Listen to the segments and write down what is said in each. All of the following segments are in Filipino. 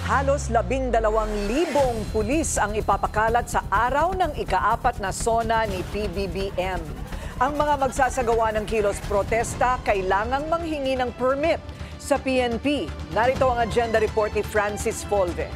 Halos 12,000 pulis ang ipapakalat sa araw ng ika-4 na SONA ni PBBM. Ang mga magsasagawa ng kilos protesta kailangang manghingi ng permit sa PNP. Narito ang agenda report ni Francis Folve.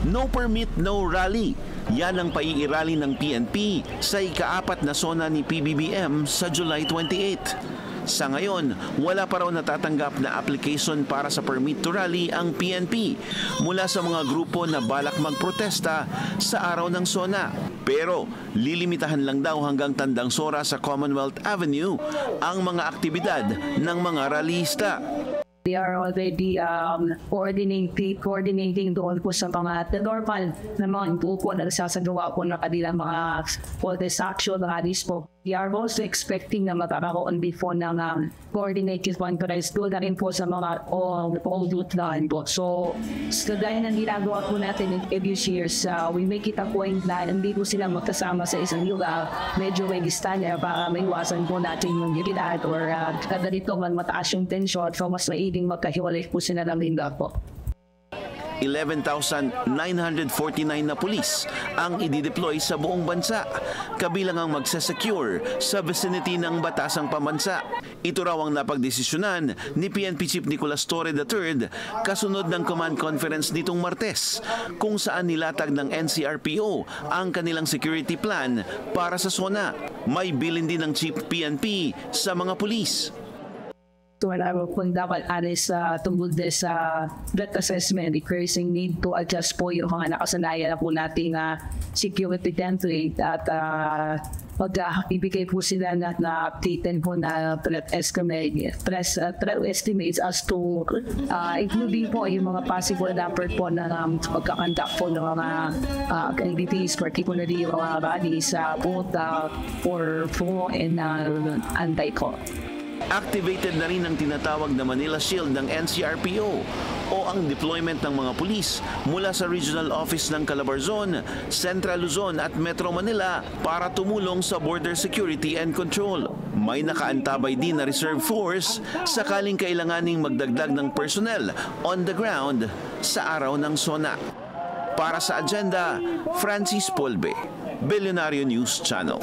No permit, no rally. Yan ang paiirali ng PNP sa ika-4 na SONA ni PBBM sa July 28. Sa ngayon, wala pa raw natatanggap na application para sa permit to rally ang PNP mula sa mga grupo na balak magprotesta sa araw ng SONA. Pero lilimitahan lang daw hanggang Tandang Sora sa Commonwealth Avenue ang mga aktibidad ng mga rallyista. They are already coordinating doon po sa mga normal na mga grupo na nagsasagawa po ng kanilang mga protest action rallies po. We are also expecting na magkakaroon before ng coordinated conference doon na rin po sa mga all youth line po. So, dahil na ginagawa po natin in previous years, we make it a point na hindi po sila magkasama sa isang lugar, medyo may distansya para maiwasan po natin yung gilid or kada dito mataas yung tension, so mas maiging magkahiwalay po sila ng linda po. 11,949 na pulis ang idideploy sa buong bansa, kabilang ang magsasecure sa vicinity ng batasang pambansa. Ito raw ang napagdesisyonan ni PNP Chief Nicolas Torre III kasunod ng command conference nitong Martes, kung saan nilatag ng NCRPO ang kanilang security plan para sa SONA. May bilin din ng Chief PNP sa mga pulis. So wala po dapat alis tungkol sa threat assessment, increasing need to adjust po yung mga nakasanayan na po nating security template at ibigay po sila na updated po na threat estimates as to including po yung mga possible number po na pagkakandak po ng mga activities, particularly yung mga rallies both for and anti-co. Activated na rin ang tinatawag na Manila Shield ng NCRPO o ang deployment ng mga pulis mula sa Regional Office ng Calabarzon, Central Luzon at Metro Manila para tumulong sa border security and control. May nakaantabay din na reserve force sakaling kailanganing magdagdag ng personnel on the ground sa araw ng SONA. Para sa agenda, Francis Polve, Billionario News Channel.